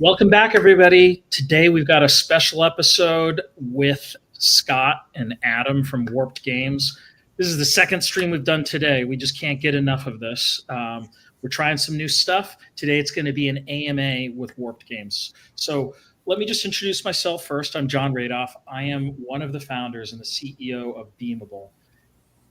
Welcome back, everybody. Today we've got a special episode with Scott and Adam from Warped Games. This is the second stream we've done today. We just can't get enough of this. We're trying some new stuff. Today it's going to be an AMA with Warped Games. So let me just introduce myself first. I'm Jon Radoff. I am one of the founders and the CEO of Beamable.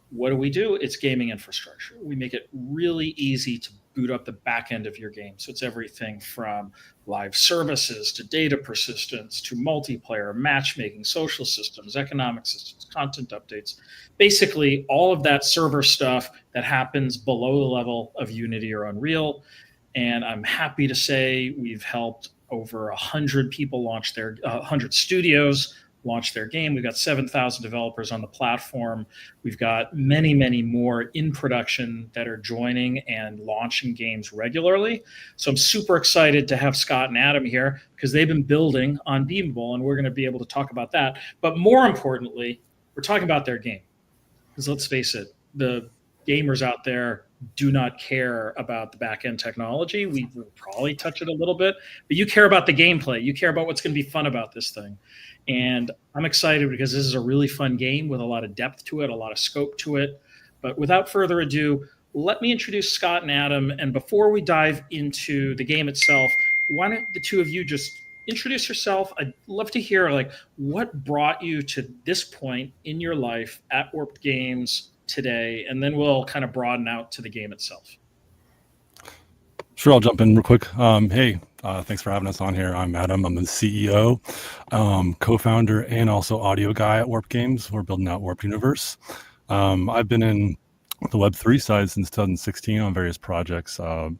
What do we do? It's gaming infrastructure. We make it really easy to boot up the back end of your game. So it's everything from live services to data persistence to multiplayer, matchmaking, social systems, economic systems, content updates. Basically, all of that server stuff that happens below the level of Unity or Unreal. And I'm happy to say we've helped over 100 people launch 100 studios launch their game. We've got 7,000 developers on the platform. We've got many, many more in production that are joining and launching games regularly. So I'm super excited to have Scott and Adam here because they've been building on Beamable, and we're going to be able to talk about that. But more importantly, we're talking about their game. Because let's face it, the gamers out there do not care about the back-end technology. We will probably touch it a little bit, but you care about the gameplay. You care about what's going to be fun about this thing. And I'm excited because this is a really fun game with a lot of depth to it, a lot of scope to it. But without further ado, let me introduce Scott and Adam. And before we dive into the game itself, why don't the two of you just introduce yourself? I'd love to hear what brought you to this point in your life at Warped Games today, and then we'll kind of broaden out to the game itself. Sure, I'll jump in real quick. Thanks for having us on here. I'm Adam. I'm the CEO, co-founder, and also audio guy at Warped Games. We're building out Warped Universe. I've been in the Web3 side since 2016 on various projects,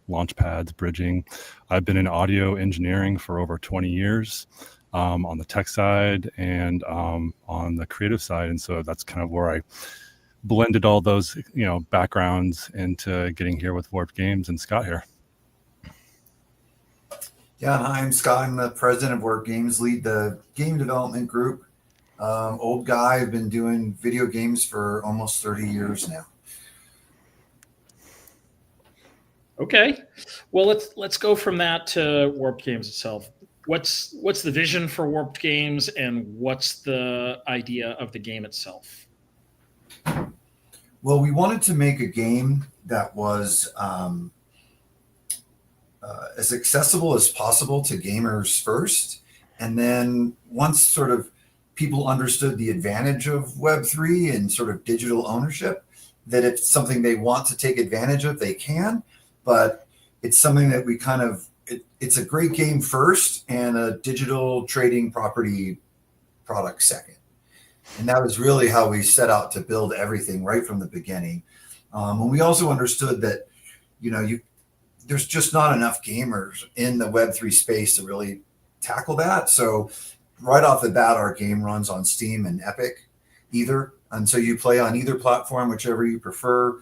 launch pads, bridging. I've been in audio engineering for over 20 years on the tech side and on the creative side. And so that's kind of where I blended all those, backgrounds into getting here with Warped Games and Scott here. Yeah, I'm Scott. I'm the president of Warped Games, lead the game development group. Old guy, I've been doing video games for almost 30 years now. Okay, well let's go from that to Warped Games itself. What's the vision for Warped Games, and what's the idea of the game itself? Well, we wanted to make a game that was as accessible as possible to gamers first. And then once sort of people understood the advantage of Web3 and sort of digital ownership, that if it's something they want to take advantage of, they can. But it's something that we it's a great game first and a digital trading product second. And that was really how we set out to build everything right from the beginning. And we also understood that, there's just not enough gamers in the Web3 space to really tackle that. So right off the bat, our game runs on Steam and Epic either. And so you play on either platform, whichever you prefer.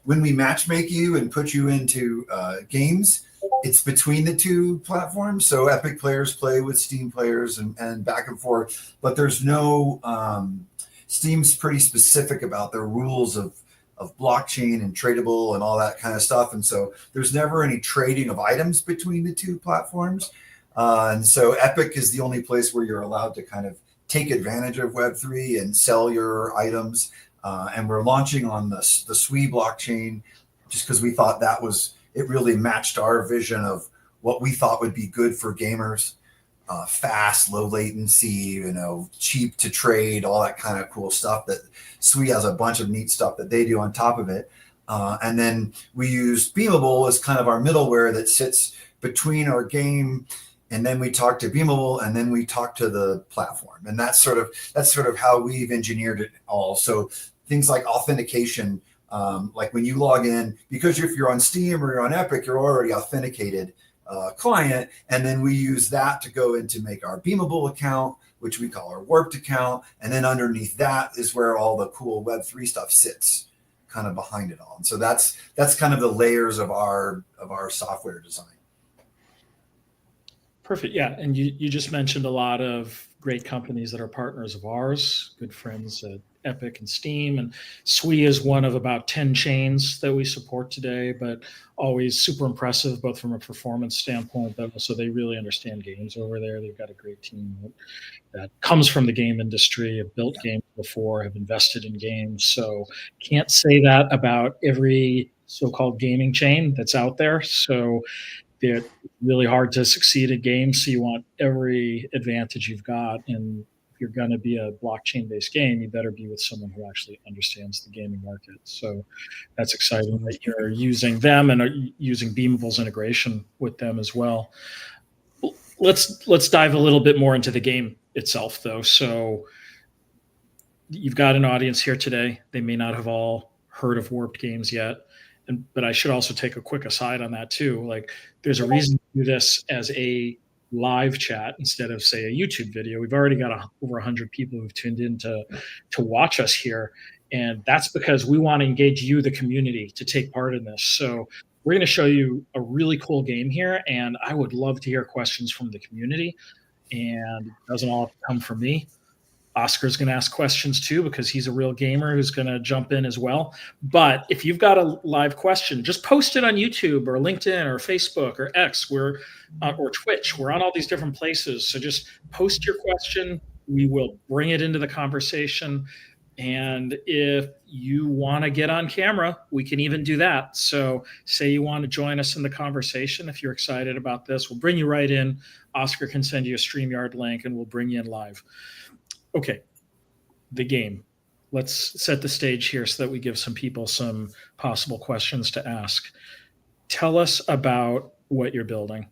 When we matchmake you and put you into games, it's between the two platforms. So Epic players play with Steam players and back and forth, but there's no, Steam's pretty specific about their rules of blockchain and tradable and all that kind of stuff. And so there's never any trading of items between the two platforms. And so Epic is the only place where you're allowed to kind of take advantage of Web3 and sell your items. And we're launching on the SWI blockchain just because we thought it really matched our vision of what we thought would be good for gamers. Fast, low latency, cheap to trade, all that kind of cool stuff. That SWI has a bunch of neat stuff that they do on top of it. And then we use Beamable as kind of our middleware that sits between our game, and then we talk to Beamable, and then we talk to the platform. And that's sort of how we've engineered it all. So things like authentication, like when you log in, because if you're on Steam or you're on Epic, you're already authenticated client, and then we use that to go in to make our Beamable account, which we call our Warped account, and then underneath that is where all the cool Web3 stuff sits, kind of behind it all. And so that's kind of the layers of our software design. Perfect. Yeah, and you just mentioned a lot of great companies that are partners of ours, good friends at Epic and Steam. And SWE is one of about 10 chains that we support today, but always super impressive, both from a performance standpoint, but also they really understand games over there. They've got a great team that comes from the game industry, have built games before, have invested in games. So can't say that about every so-called gaming chain that's out there. So they're really hard to succeed at games. So you want every advantage you've got. And if you're going to be a blockchain-based game, you better be with someone who actually understands the gaming market. So that's exciting that you're using them and are using Beamable's integration with them as well. Let's dive a little bit more into the game itself, though. So you've got an audience here today. They may not have all heard of Warped Games yet. But I should also take a quick aside on that too. Like, there's a reason to do this as a live chat instead of, say, a YouTube video. We've already got over 100 people who've tuned in to watch us here, and that's because we want to engage you, the community, to take part in this. So we're going to show you a really cool game here, and I would love to hear questions from the community. And it doesn't all have to come from me. Oscar's going to ask questions too, because he's a real gamer who's going to jump in as well. But if you've got a live question, just post it on YouTube or LinkedIn or Facebook or X, or Twitch. We're on all these different places. So just post your question. We will bring it into the conversation. And if you want to get on camera, we can even do that. So say you want to join us in the conversation. If you're excited about this, we'll bring you right in. Oscar can send you a StreamYard link and we'll bring you in live. Okay, the game. Let's set the stage here so that we give some people some possible questions to ask. Tell us about what you're building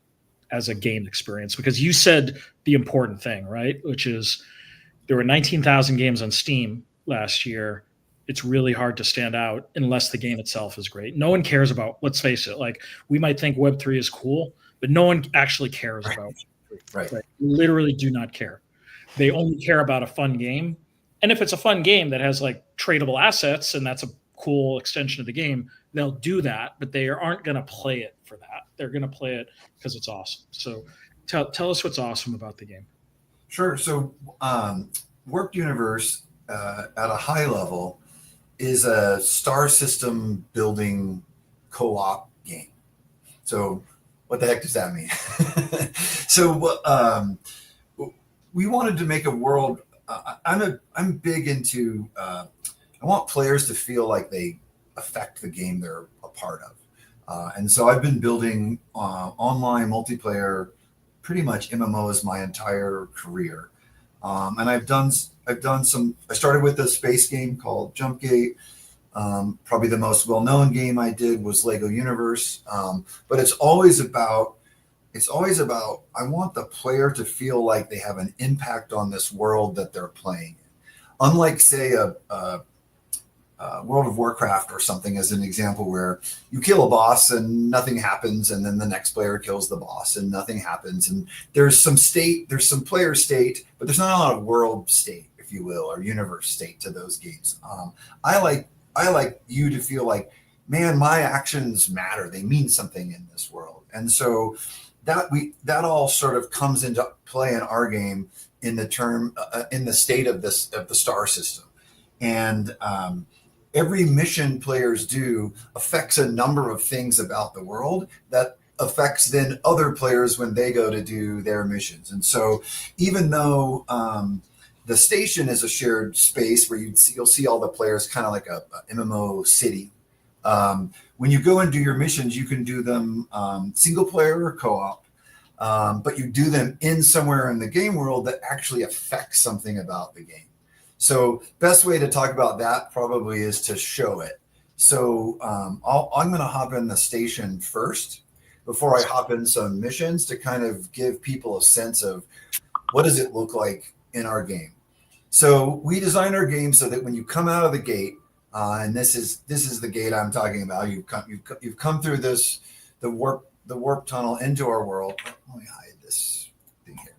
as a game experience, because you said the important thing, right? Which is there were 19,000 games on Steam last year. It's really hard to stand out unless the game itself is great. No one cares about, let's face it, like, we might think Web3 is cool, but no one actually cares about Web3. Right? Literally do not care. They only care about a fun game. And if it's a fun game that has like tradable assets and that's a cool extension of the game, they'll do that, but they aren't going to play it for that. They're going to play it because it's awesome. So tell us what's awesome about the game. Sure. So Warped Universe at a high level is a star system building co-op game. So what the heck does that mean? So we wanted to make a world. I'm big into. I want players to feel like they affect the game they're a part of, and so I've been building online multiplayer, pretty much MMOs my entire career, and I've done some. I started with a space game called Jumpgate. Probably the most well-known game I did was Lego Universe, but it's always about I want the player to feel like they have an impact on this world that they're playing in. Unlike, say, a World of Warcraft or something, as an example, where you kill a boss and nothing happens, and then the next player kills the boss and nothing happens, and there's some player state, but there's not a lot of world state, if you will, or universe state to those games. I like you to feel like, man, my actions matter. They mean something in this world, and so that all sort of comes into play in our game in the state of the star system, and every mission players do affects a number of things about the world that affects then other players when they go to do their missions. And so even though the station is a shared space where you'll see all the players kind of like a MMO city, when you go and do your missions, you can do them single player or co-op, but you do them in somewhere in the game world that actually affects something about the game. So best way to talk about that probably is to show it. So I'm going to hop in the station first before I hop in some missions to kind of give people a sense of what does it look like in our game. So we designed our game so that when you come out of the gate, and this is the gate I'm talking about. You've come through the warp tunnel into our world. Let me hide this thing here.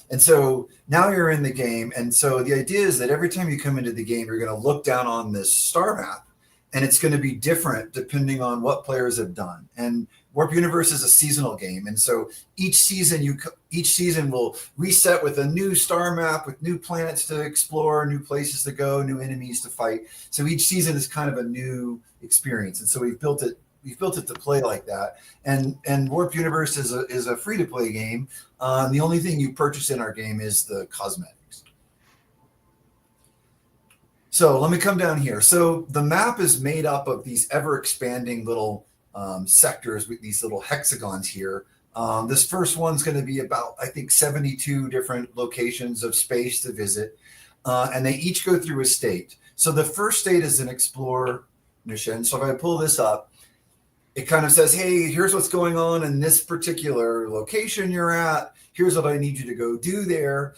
And so now you're in the game. And so the idea is that every time you come into the game, you're going to look down on this star map, and it's going to be different depending on what players have done. And Warp Universe is a seasonal game, and so each season will reset with a new star map, with new planets to explore, new places to go, new enemies to fight. So each season is kind of a new experience, and so we've built it to play like that. And Warp Universe is a free to play game. The only thing you purchase in our game is the cosmetics. So let me come down here. So the map is made up of these ever expanding little sectors with these little hexagons here. This first one's going to be about, I think, 72 different locations of space to visit. And they each go through a state. So the first state is an explore mission. So if I pull this up, it kind of says, hey, here's what's going on in this particular location you're at. Here's what I need you to go do there.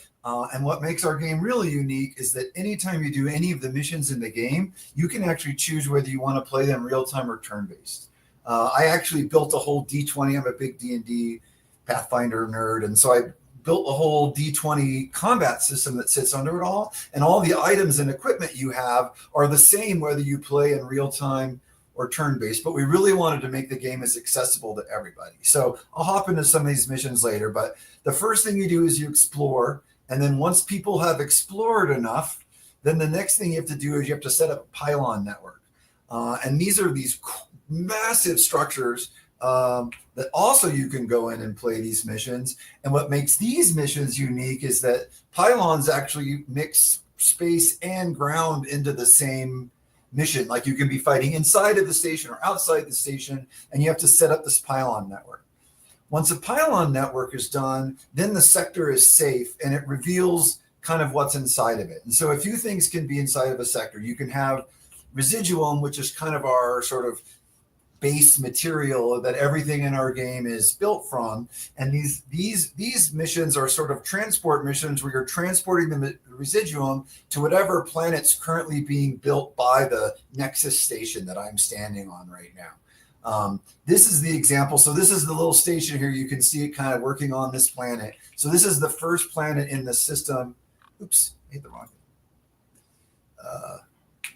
And what makes our game really unique is that anytime you do any of the missions in the game, you can actually choose whether you want to play them real-time or turn-based. I actually built a whole D20. I'm a big D&D Pathfinder nerd. And so I built a whole D20 combat system that sits under it all. And all the items and equipment you have are the same whether you play in real-time or turn-based, but we really wanted to make the game as accessible to everybody. So I'll hop into some of these missions later, but the first thing you do is you explore, and then once people have explored enough, then the next thing you have to do is you have to set up a pylon network. And these are these massive structures that also you can go in and play these missions. And what makes these missions unique is that pylons actually mix space and ground into the same mission. Like you can be fighting inside of the station or outside the station, and you have to set up this pylon network. Once a pylon network is done, then the sector is safe and it reveals kind of what's inside of it. And so a few things can be inside of a sector. You can have residuum, which is kind of our sort of base material that everything in our game is built from. And these missions are sort of transport missions where you're transporting the residuum to whatever planet's currently being built by the Nexus station that I'm standing on right now. This is the example. So this is the little station here. You can see it kind of working on this planet. So this is the first planet in the system. Oops, I hit the wrong thing.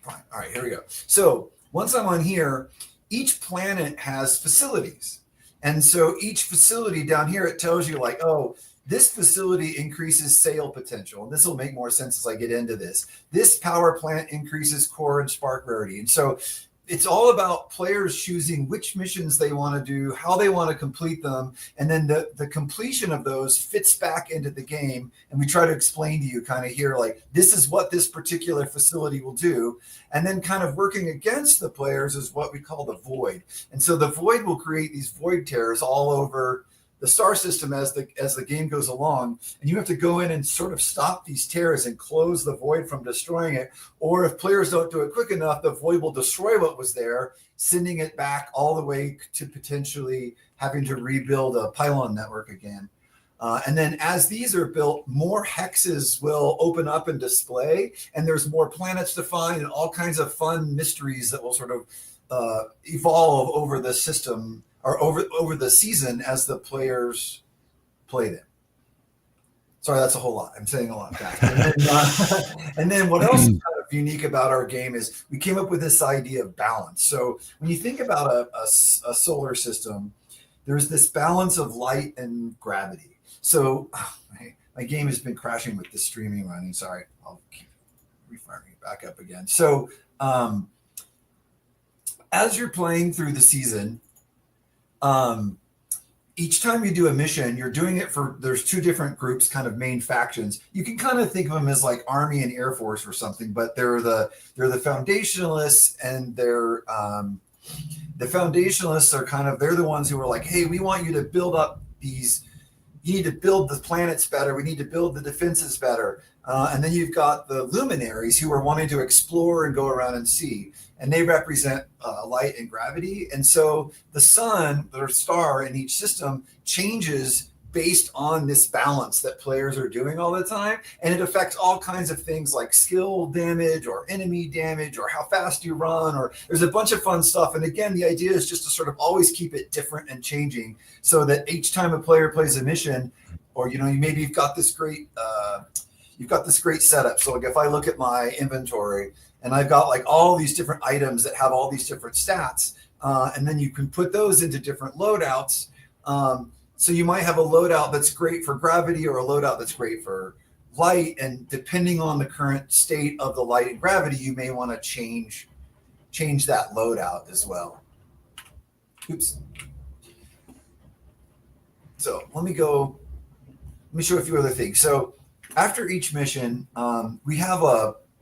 Fine. All right, here we go. So once I'm on here, each planet has facilities. And so each facility down here, it tells you like, oh, this facility increases sail potential. And this will make more sense as I get into this. This power plant increases core and spark rarity. And so it's all about players choosing which missions they want to do, how they want to complete them. And then the completion of those fits back into the game. And we try to explain to you kind of here, like, this is what this particular facility will do. And then kind of working against the players is what we call the void. And so the void will create these void tears all over the star system as the game goes along, and you have to go in and sort of stop these tears and close the void from destroying it. Or if players don't do it quick enough, the void will destroy what was there, sending it back all the way to potentially having to rebuild a pylon network again. And then as these are built, more hexes will open up and display, and there's more planets to find and all kinds of fun mysteries that will sort of evolve over the system or over the season as the players play them. Sorry, that's a whole lot. I'm saying a lot fast. And then what else is kind of unique about our game is we came up with this idea of balance. So when you think about a solar system, there's this balance of light and gravity. So my game has been crashing with the streaming running. Sorry, I'll keep refiring it back up again. So as you're playing through the season, each time you do a mission, you're doing it for, there's two different groups, kind of main factions. You can kind of think of them as like Army and Air Force or something, but they're the foundationalists, and the foundationalists are kind of, they're the ones who are like, hey, we want you to build up these, you need to build the planets better. We need to build the defenses better. And then you've got the luminaries who are wanting to explore and go around and see. And they represent light and gravity. And so the sun, the star in each system, changes based on this balance that players are doing all the time. And it affects all kinds of things like skill damage or enemy damage or how fast you run, or there's a bunch of fun stuff. And again, the idea is just to sort of always keep it different and changing so that each time a player plays a mission, or, maybe you've got this great, you've got this great setup. So like if I look at my inventory and I've got like all these different items that have all these different stats, and then you can put those into different loadouts. So you might have a loadout that's great for gravity or a loadout that's great for light. And depending on the current state of the light and gravity, you may want to change that loadout as well. Oops. So let me show a few other things. So after each mission, we have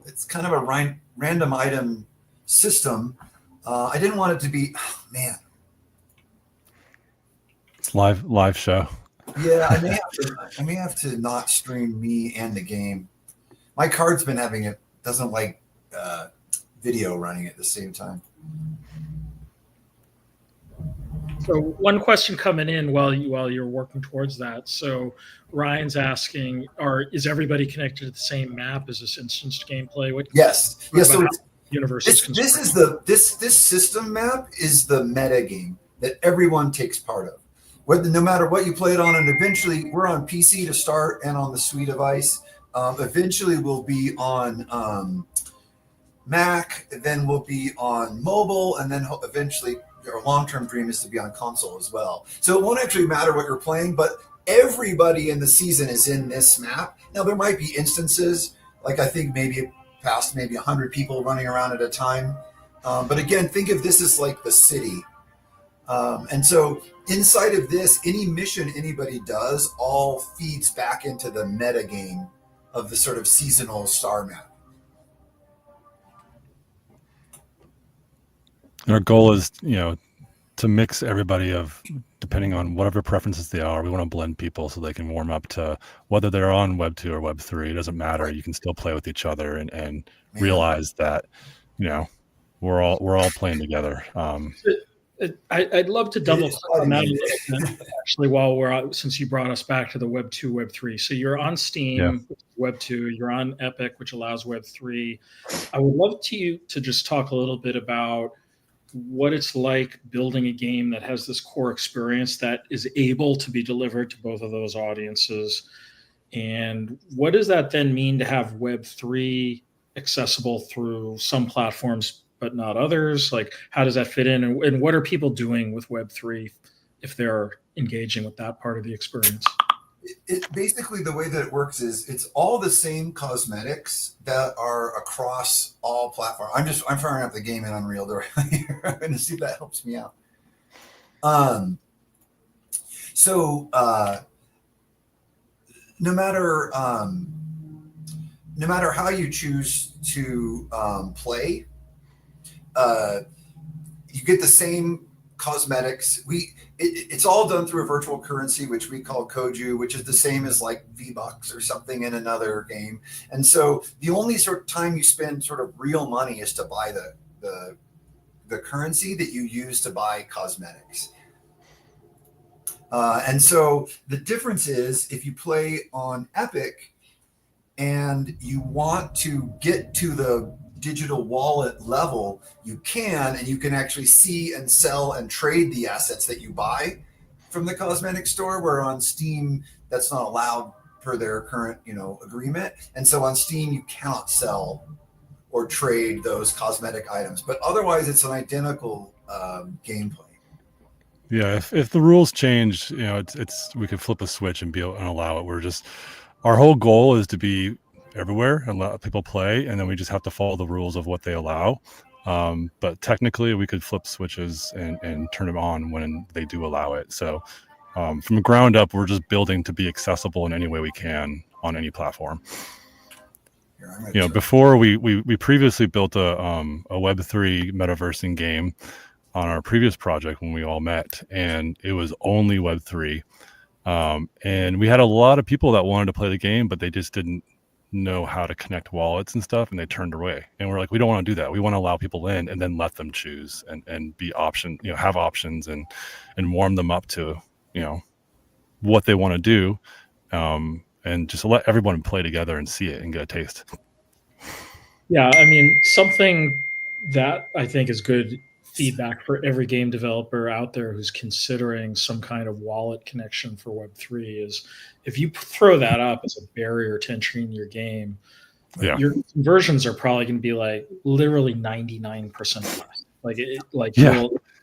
it's kind of a random item system. I didn't want it to be, It's live show. Yeah, I may have to not stream me and the game. My card's been doesn't like video running at the same time. So one question coming in while you're working towards that. So Ryan's asking, is everybody connected to the same map? Is this instanced gameplay? Yes. So universe this system map is the meta game that everyone takes part of. No matter what you play it on, and eventually we're on PC to start and on the Sui device. Eventually we'll be on Mac, then we'll be on mobile, and then eventually our long-term dream is to be on console as well. So it won't actually matter what you're playing, but everybody in the season is in this map. Now there might be instances, like I think maybe past 100 people running around at a time. But again, think of this as like the city. And so inside of this, any mission anybody does all feeds back into the meta game of the sort of seasonal star map. Our goal is, to mix everybody depending on whatever preferences they are. We want to blend people so they can warm up to whether they're on Web 2 or Web 3. It doesn't matter. Right. You can still play with each other and realize that, we're all playing together. I'd love to double click on that a little bit, actually, since you brought us back to the Web 2, Web 3. So you're on Steam, Web 2, you're on Epic, which allows Web 3. I would love to just talk a little bit about what it's like building a game that has this core experience that is able to be delivered to both of those audiences. And what does that then mean to have Web 3 accessible through some platforms but not others? Like, how does that fit in? And what are people doing with Web 3 if they're engaging with that part of the experience? It basically, the way that it works is it's all the same cosmetics that are across all platforms. I'm firing up the game in Unreal directly. I'm going to see if that helps me out. So no matter how you choose to play, you get the same cosmetics. It's all done through a virtual currency, which we call Koju, which is the same as like V-Bucks or something in another game. And so the only sort of time you spend sort of real money is to buy the currency that you use to buy cosmetics. And so the difference is if you play on Epic and you want to get to the digital wallet level, you can, and you can actually see and sell and trade the assets that you buy from the cosmetic store, where on Steam that's not allowed per their current agreement. And so on Steam you cannot sell or trade those cosmetic items, but otherwise it's an identical gameplay. Yeah, if the rules change, it's we could flip a switch and allow it. Our whole goal is to be everywhere and let people play, and then we just have to follow the rules of what they allow. But technically we could flip switches and turn them on when they do allow it. So from the ground up, we're just building to be accessible in any way we can on any platform. Before we previously built a Web3 metaversing game on our previous project when we all met, and it was only Web3. And we had a lot of people that wanted to play the game, but they just didn't know how to connect wallets and stuff, and they turned away. And we're like, we don't want to do that. We want to allow people in and then let them choose and be have options and warm them up to what they want to do, and just let everyone play together and see it and get a taste. Yeah, I mean, something that I think is good feedback for every game developer out there who's considering some kind of wallet connection for Web3 is if you throw that up as a barrier to entering your game, your conversions are probably going to be like literally 99% less.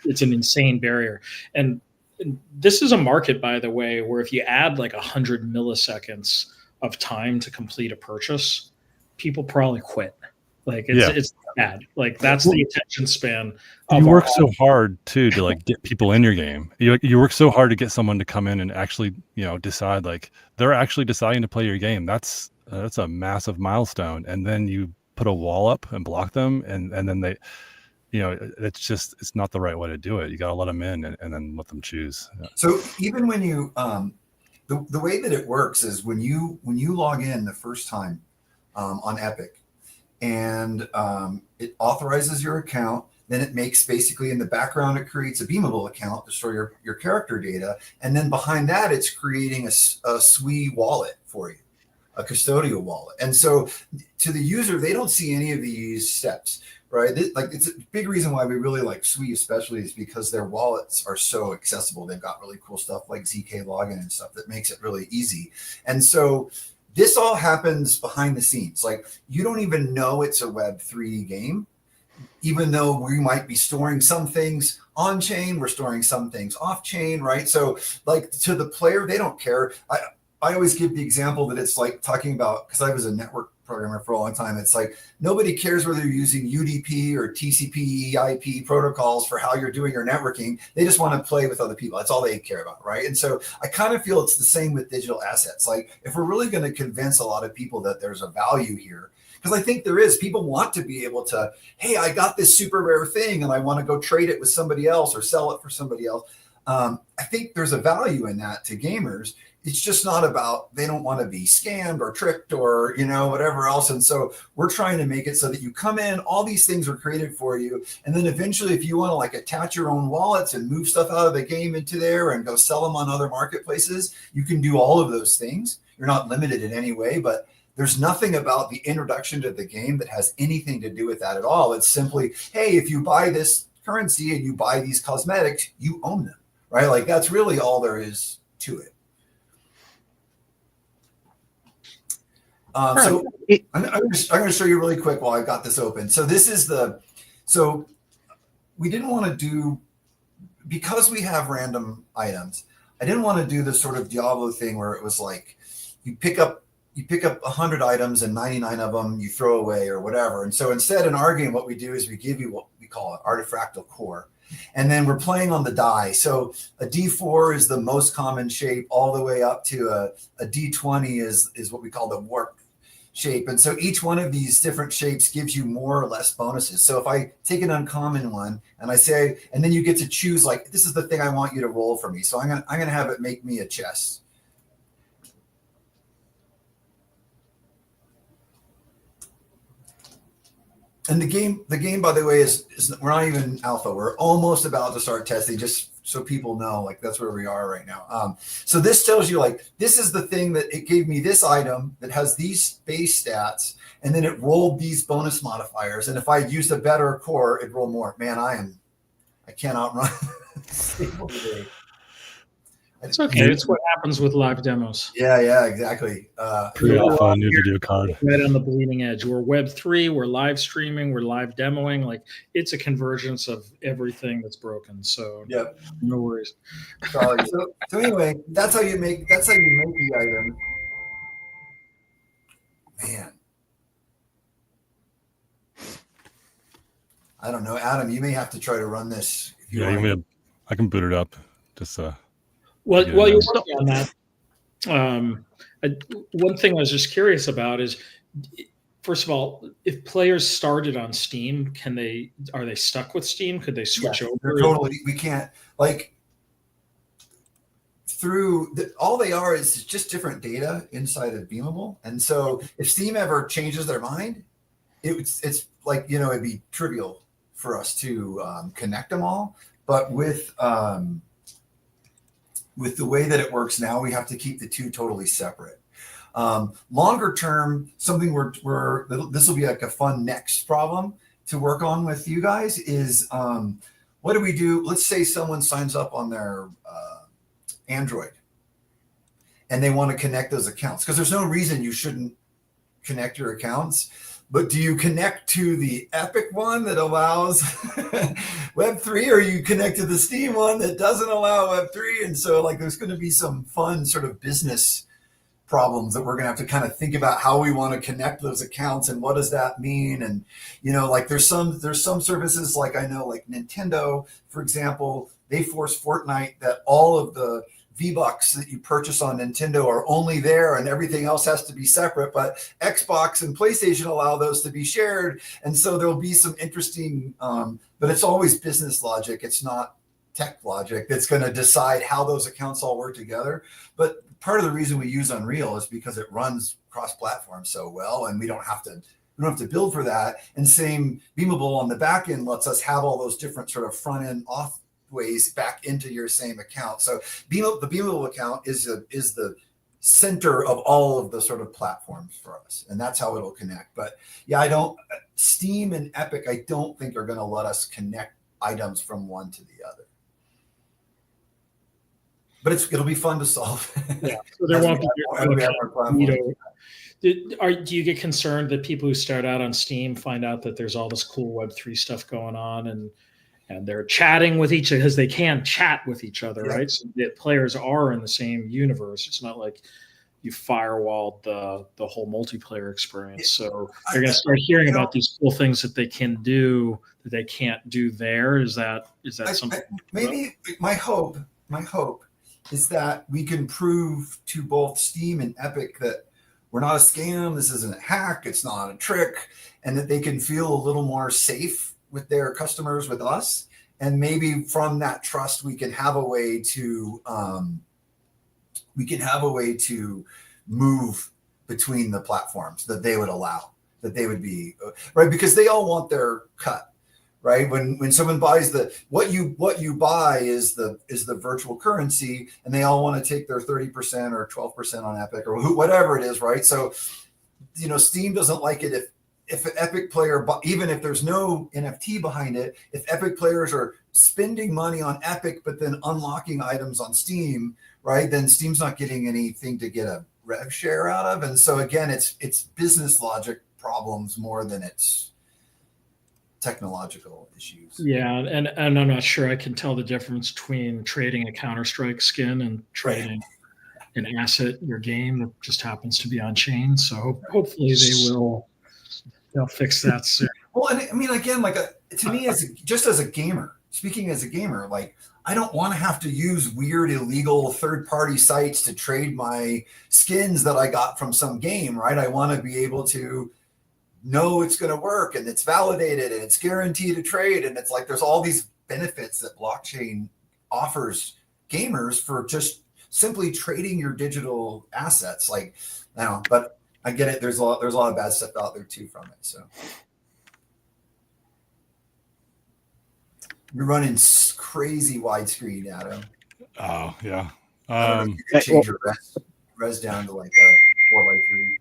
It's an insane barrier. And this is a market, by the way, where if you add like 100 milliseconds of time to complete a purchase, people probably quit. Like it's bad. Like that's the attention span. You work so hard too to like get people in your game. You work so hard to get someone to come in and actually, decide like they're actually deciding to play your game. That's a massive milestone. And then you put a wall up and block them, and then they, it's not the right way to do it. You got to let them in and then let them choose. So even when you the way that it works is when you log in the first time on Epic, and it authorizes your account, then it makes basically in the background, it creates a Beamable account to store your character data. And then behind that, it's creating a SWE wallet for you, a custodial wallet. And so to the user, they don't see any of these steps, right? It's a big reason why we really like SWE especially is because their wallets are so accessible. They've got really cool stuff like ZK login and stuff that makes it really easy. And so this all happens behind the scenes. Like you don't even know it's a Web3 game, even though we might be storing some things on chain, we're storing some things off chain, right? So like to the player, they don't care. I always give the example that it's like talking about, because I was a network programmer for a long time. It's like nobody cares whether you're using UDP or TCP, IP protocols for how you're doing your networking. They just want to play with other people. That's all they care about, right? And so I kind of feel it's the same with digital assets. Like if we're really going to convince a lot of people that there's a value here, because I think there is, people want to be able to, hey, I got this super rare thing and I want to go trade it with somebody else or sell it for somebody else. I think there's a value in that to gamers. It's just not about, they don't want to be scammed or tricked or, whatever else. And so we're trying to make it so that you come in, all these things are created for you. And then eventually, if you want to like attach your own wallets and move stuff out of the game into there and go sell them on other marketplaces, you can do all of those things. You're not limited in any way, but there's nothing about the introduction to the game that has anything to do with that at all. It's simply, hey, if you buy this currency and you buy these cosmetics, you own them, right? Like that's really all there is to it. So I'm going to show you really quick while I've got this open. So this is so we didn't want to do, because we have random items, I didn't want to do the sort of Diablo thing where it was like, you pick up 100 items and 99 of them you throw away or whatever. And so instead in our game, what we do is we give you what we call an artifactal core. And then we're playing on the die. So a D4 is the most common shape all the way up to a D20 is what we call the warp shape. And so each one of these different shapes gives you more or less bonuses. So if I take an uncommon one and I say, and then you get to choose like, this is the thing I want you to roll for me. So I'm going to have it make me a chess. And the game, by the way, is we're not even alpha. We're almost about to start testing, just so people know, like that's where we are right now. So this tells you like, this is the thing that it gave me this item that has these base stats, and then it rolled these bonus modifiers. And if I used a better core, it'd roll more. Man, I can't outrun. It's okay. It's what happens with live demos. Yeah, exactly. Pre-alpha, new video card. Right on the bleeding edge. We're Web3, we're live streaming, we're live demoing. Like it's a convergence of everything that's broken. So yep. No worries. So anyway, that's how you make the item. Man. I don't know. Adam, you may have to try to run this. I can boot it up. Just Well, while you're working on that, one thing I was just curious about is, first of all, if players started on Steam, are they stuck with Steam? Could they switch over? Totally. We can't all they are is just different data inside of Beamable. And so if Steam ever changes their mind, it's like, it'd be trivial for us to connect them all. But with the way that it works now, we have to keep the two totally separate. Longer term, something this will be like a fun next problem to work on with you guys is what do we do? Let's say someone signs up on their Android and they want to connect those accounts, because there's no reason you shouldn't connect your accounts. But do you connect to the Epic one that allows Web3, or you connect to the Steam one that doesn't allow Web3? And so like there's going to be some fun sort of business problems that we're going to have to kind of think about how we want to connect those accounts and what does that mean. And, you know, like there's some services, like I know, like Nintendo, for example, they force Fortnite that all of the V-Bucks that you purchase on Nintendo are only there and everything else has to be separate, but Xbox and PlayStation allow those to be shared. And so there'll be some interesting, but it's always business logic. It's not tech logic that's going to decide how those accounts all work together. But part of the reason we use Unreal is because it runs cross-platform so well, and we don't have to build for that. And same, Beamable on the back end lets us have all those different sort of front end off ways back into your same account. So the Beamable account is the center of all of the sort of platforms for us, and that's how it'll connect. But yeah, Steam and Epic, I don't think are going to let us connect items from one to the other. But it'll be fun to solve. Yeah, so there won't be. Do you get concerned that people who start out on Steam find out that there's all this cool Web3 stuff going on, and they're chatting with each other because they can chat with each other, yeah. Right? So the players are in the same universe. It's not like you firewalled the whole multiplayer experience. So they're going to start hearing about these cool things that they can do that they can't do there. Is that something? Maybe my hope is that we can prove to both Steam and Epic that we're not a scam. This isn't a hack. It's not a trick, and that they can feel a little more safe with their customers, with us. And maybe from that trust, we can have a way to move between the platforms that they would allow, that they would be right, because they all want their cut, right? When someone buys what you buy is the virtual currency, and they all want to take their 30% or 12% on Epic or whatever it is, right? So, you know, Steam doesn't like it if an Epic player, even if there's no NFT behind it, if Epic players are spending money on Epic but then unlocking items on Steam, right, then Steam's not getting anything to get a rev share out of. And so again, it's business logic problems more than it's technological issues. Yeah, and I'm not sure I can tell the difference between trading a Counter-Strike skin and trading an asset, your game that just happens to be on chain. So hopefully they'll fix that soon. Well, and I mean, again, like to me, just as a gamer, speaking as a gamer, like I don't want to have to use weird, illegal third-party sites to trade my skins that I got from some game, right? I want to be able to know it's going to work, and it's validated, and it's guaranteed to trade, and it's like there's all these benefits that blockchain offers gamers for just simply trading your digital assets. Like now, but I get it. There's a lot of bad stuff out there too from it. So you're running crazy widescreen, Adam. Oh yeah. You can change your res down to like a 4:3.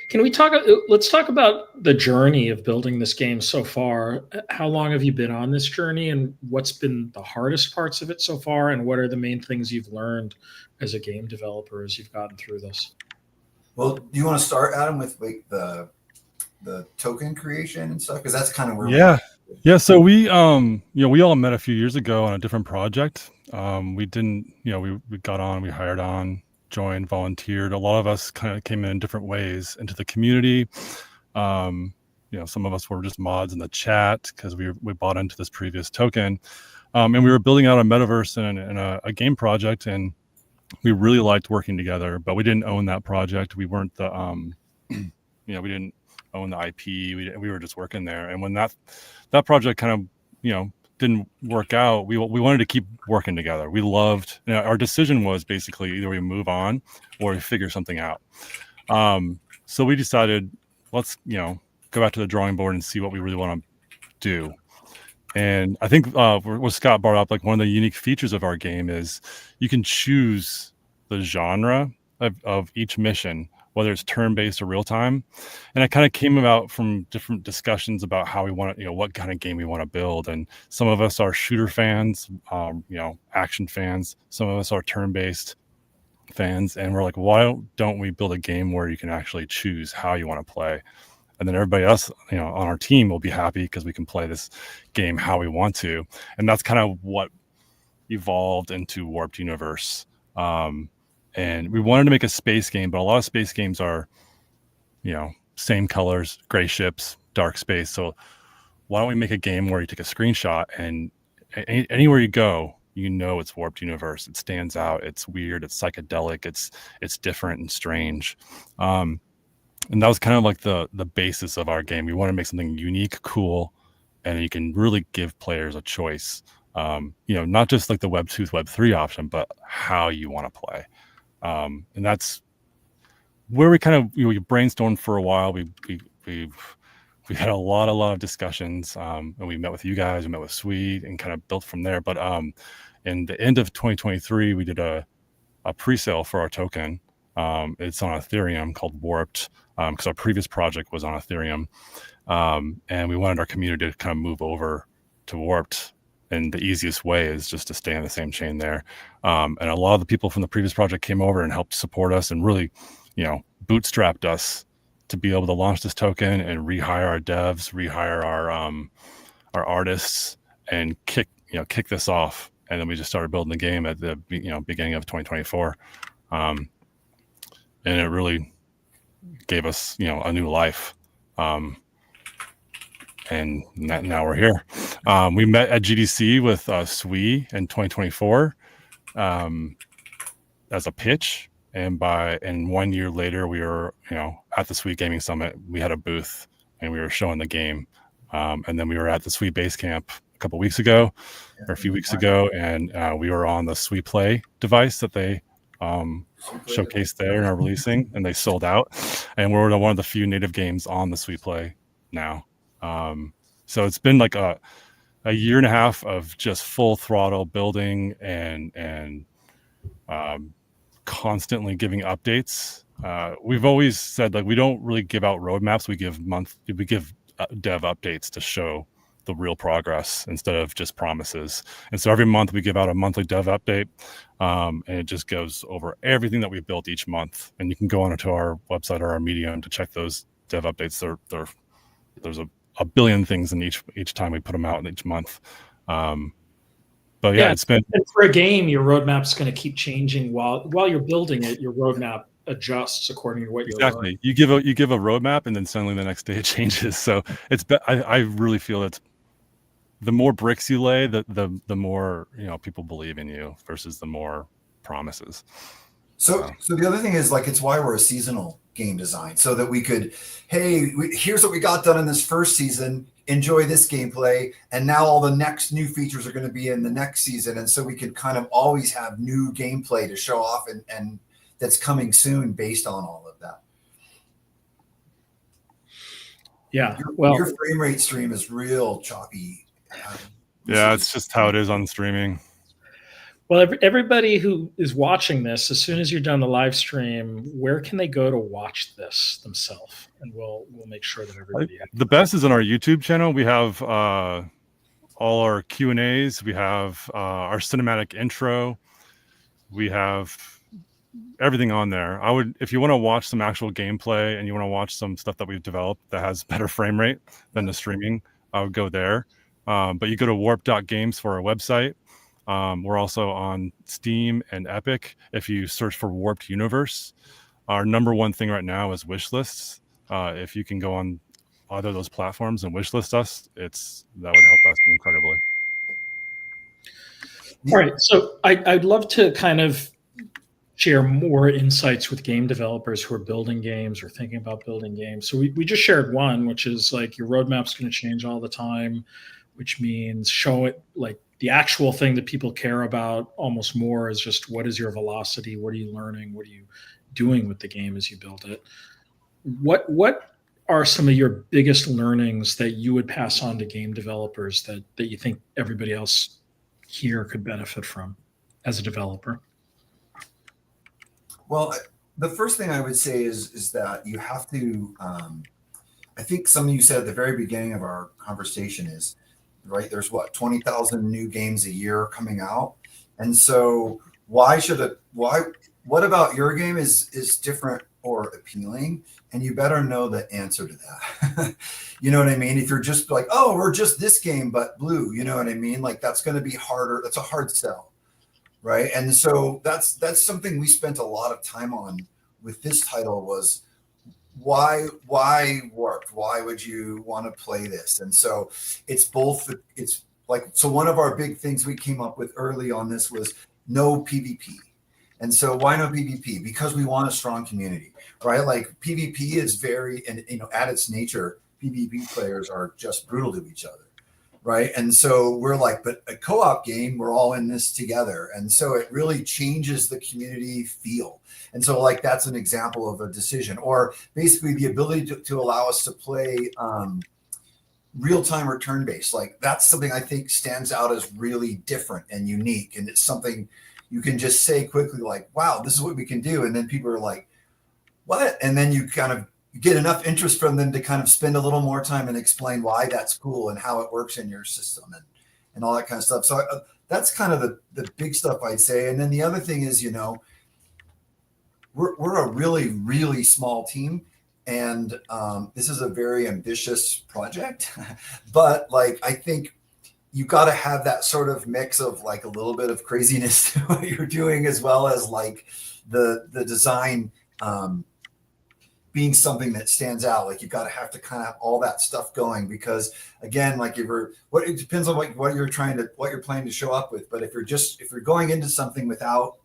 Can we talk? Let's talk about the journey of building this game so far. How long have you been on this journey, and what's been the hardest parts of it so far, and what are the main things you've learned as a game developer as you've gotten through this? Well, do you want to start, Adam, with like the token creation and stuff? Because that's kind of where yeah. So we we all met a few years ago on a different project. We didn't, we got on, we hired on, joined, volunteered. A lot of us kind of came in different ways into the community. Some of us were just mods in the chat because we bought into this previous token, and we were building out a metaverse and a game project, and we really liked working together, but we didn't own that project. We weren't the, we didn't own the IP. We were just working there. And when that project kind of, didn't work out, we wanted to keep working together. We loved, our decision was basically either we move on or we figure something out. So we decided, let's, go back to the drawing board and see what we really want to do. And I think what Scott brought up, like one of the unique features of our game is you can choose the genre of each mission whether it's turn-based or real-time. And it kind of came about from different discussions about how we want to, what kind of game we want to build. And some of us are shooter fans, action fans. Some of us are turn-based fans. And we're like, why don't we build a game where you can actually choose how you want to play? And then everybody else, on our team will be happy because we can play this game how we want to. And that's kind of what evolved into Warped Universe. And we wanted to make a space game, but a lot of space games are, same colors, gray ships, dark space. So why don't we make a game where you take a screenshot and anywhere you go, it's Warped Universe. It stands out. It's weird. It's psychedelic. It's different and strange. And that was kind of like the basis of our game. We want to make something unique, cool, and you can really give players a choice. Not just like the Web 2, Web 3 option, but how you want to play. And that's where we kind of we brainstormed for a while. We had a lot of discussions, and we met with you guys, we met with Sweet, and kind of built from there. But in the end of 2023, we did a pre-sale for our token. It's on Ethereum called Warped, because our previous project was on Ethereum, and we wanted our community to kind of move over to Warped. And the easiest way is just to stay on the same chain there. And a lot of the people from the previous project came over and helped support us and really, bootstrapped us to be able to launch this token and rehire our devs, rehire our artists, and kick this off. And then we just started building the game at the beginning of 2024, and it really gave us a new life. And now we're here. We met at GDC with Sui in 2024 as a pitch, and 1 year later, we were at the Sui Gaming Summit. We had a booth and we were showing the game, and then we were at the Sui Base Camp a couple weeks ago, or a few weeks ago, and we were on the Sui Play device that they showcased there and are releasing, and they sold out. And we're one of the few native games on the Sui Play now. So it's been like a year and a half of just full throttle building and constantly giving updates. We've always said we don't really give out roadmaps. We give dev updates to show the real progress instead of just promises. And so every month we give out a monthly dev update, and it just goes over everything that we've built each month. And you can go onto our website or our Medium to check those dev updates. There's a billion things in each time we put them out in each month. But yeah, it's been, and for a game, your roadmap's going to keep changing while you're building it. Your roadmap adjusts according to what you're learning. You give a roadmap, and then suddenly the next day it changes. So I really feel it's the more bricks you lay, the more people believe in you versus the more promises. So the other thing is it's why we're a seasonal game design, so that we could, here's what we got done in this first season, enjoy this gameplay, and now all the next new features are going to be in the next season. And so we can kind of always have new gameplay to show off and that's coming soon based on all of that. Yeah. Your frame rate stream is real choppy. Yeah, it's just how it is on streaming. Well, everybody who is watching this, as soon as you're done the live stream, where can they go to watch this themselves? And we'll make sure that everybody. The best is on our YouTube channel. We have all our Q&As. We have our cinematic intro. We have everything on there. if you want to watch some actual gameplay and you want to watch some stuff that we've developed that has better frame rate than the streaming, I would go there. But you go to warp.games for our website. We're also on Steam and Epic. If you search for Warped Universe, our number one thing right now is wish lists. If you can go on either of those platforms and wish list us, that would help us incredibly. All right, so I'd love to kind of share more insights with game developers who are building games or thinking about building games. So we just shared one, which is your roadmap's going to change all the time, which means show it the actual thing that people care about almost more is just what is your velocity? What are you learning? What are you doing with the game as you build it? What are some of your biggest learnings that you would pass on to game developers that you think everybody else here could benefit from as a developer? Well, the first thing I would say is that you have to. I think something you said at the very beginning of our conversation is right. There's what 20,000 new games a year coming out, and so what about your game is different or appealing? And you better know the answer to that. You know what I mean? If you're just like, oh, we're just this game but blue, you know what I mean? Like that's going to be harder. That's a hard sell, right? And so that's something we spent a lot of time on with this title was why Warped? Why would you want to play this? And so it's both. It's like, so one of our big things we came up with early on this was no PvP. And so why no PvP? Because we want a strong community, right? Like PvP is very, and at its nature, PvP players are just brutal to each other, right? And so we're like, but a co-op game, we're all in this together. And so it really changes the community feel. And so like, that's an example of a decision, or basically the ability to allow us to play real-time or turn-based. Like that's something I think stands out as really different and unique. And it's something you can just say quickly, like, wow, this is what we can do. And then people are like, what? And then you kind of get enough interest from them to kind of spend a little more time and explain why that's cool and how it works in your system and all that kind of stuff. So that's kind of the big stuff I'd say. And then the other thing is, we're a really, really small team. And this is a very ambitious project. But like, I think you got to have that sort of mix of like a little bit of craziness to what you're doing, as well as like the design being something that stands out. Like you've got to have to kind of have all that stuff going, because again, like it depends on what you're planning to show up with. But if you're going into something without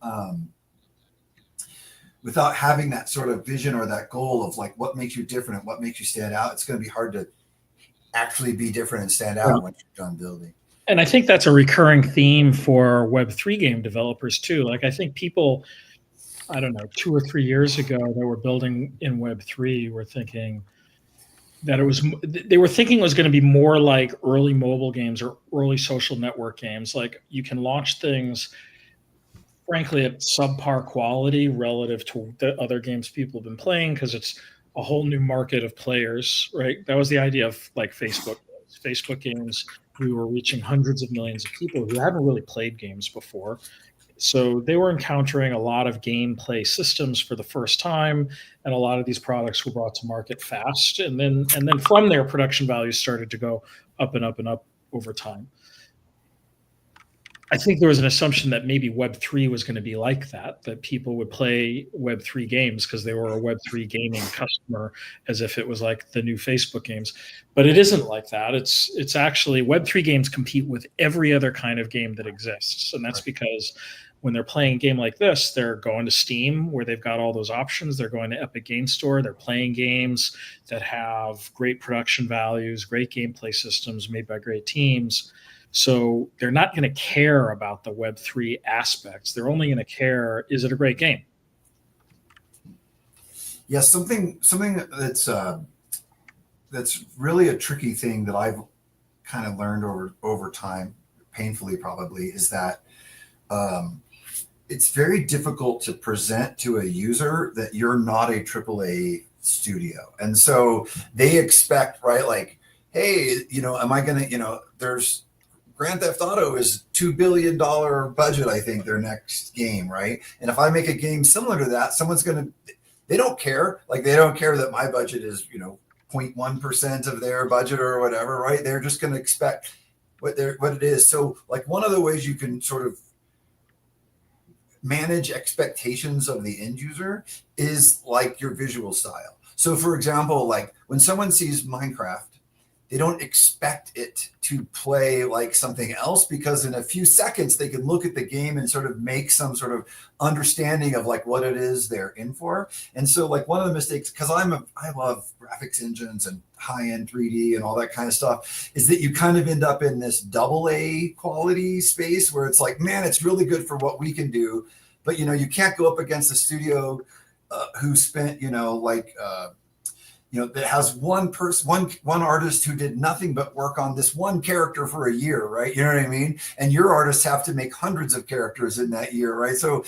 having that sort of vision or that goal of like what makes you different and what makes you stand out, it's going to be hard to actually be different and stand out when you're done building. And I think that's a recurring theme for Web3 game developers too. Like I think people, I don't know, 2 or 3 years ago that were building in Web3 were thinking that it was going to be more like early mobile games or early social network games. Like you can launch things, frankly, at subpar quality relative to the other games people have been playing, because it's a whole new market of players, right? That was the idea of like Facebook games. We were reaching hundreds of millions of people who hadn't really played games before. So they were encountering a lot of gameplay systems for the first time, and a lot of these products were brought to market fast. And then from there, production values started to go up and up and up over time. I think there was an assumption that maybe Web3 was going to be like that people would play Web3 games because they were a Web3 gaming customer, as if it was like the new Facebook games. But it isn't like that. It's actually Web3 games compete with every other kind of game that exists. And that's because when they're playing a game like this, they're going to Steam where they've got all those options. They're going to Epic Game Store. They're playing games that have great production values, great gameplay systems made by great teams. So they're not going to care about the Web3 aspects. They're only going to care, is it a great game? Yeah, something that's really a tricky thing that I've kind of learned over time, painfully probably, is that it's very difficult to present to a user that you're not a AAA studio. And so they expect, right, like, hey, am I going to, there's Grand Theft Auto is $2 billion budget, I think, their next game, right? And if I make a game similar to that, they don't care. Like, they don't care that my budget is, 0.1% of their budget or whatever, right? They're just going to expect what it is. So, like, one of the ways you can sort of manage expectations of the end user is like your visual style. So, for example, like when someone sees Minecraft, they don't expect it to play like something else, because in a few seconds they can look at the game and sort of make some sort of understanding of like what it is they're in for. And so like one of the mistakes, because I love graphics engines and high-end 3D and all that kind of stuff, is that you kind of end up in this AA quality space where it's like, man, it's really good for what we can do, but you can't go up against a studio who spent that has one artist who did nothing but work on this one character for a year, right? You know what I mean? And your artists have to make hundreds of characters in that year, right? So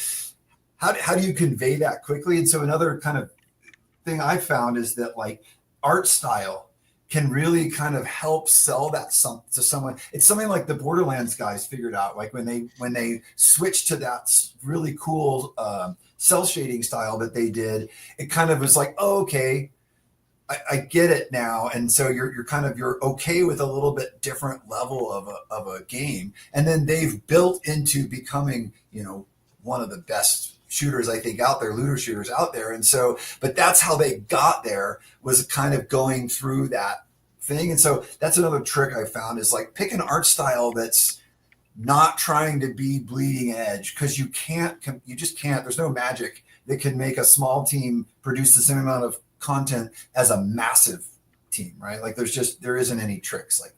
how do you convey that quickly? And so another kind of thing I found is that like art style can really kind of help sell that to someone. It's something like the Borderlands guys figured out, like when they switched to that really cool cell shading style that they did, it kind of was like, oh, okay, I get it now. And so you're okay with a little bit different level of a game. And then they've built into becoming, one of the best shooters, I think, out there, looter shooters out there. And so, but that's how they got there, was kind of going through that thing. And so that's another trick I found, is like pick an art style that's not trying to be bleeding edge, because you just can't, there's no magic that can make a small team produce the same amount of content as a massive team, right? Like there isn't any tricks like that.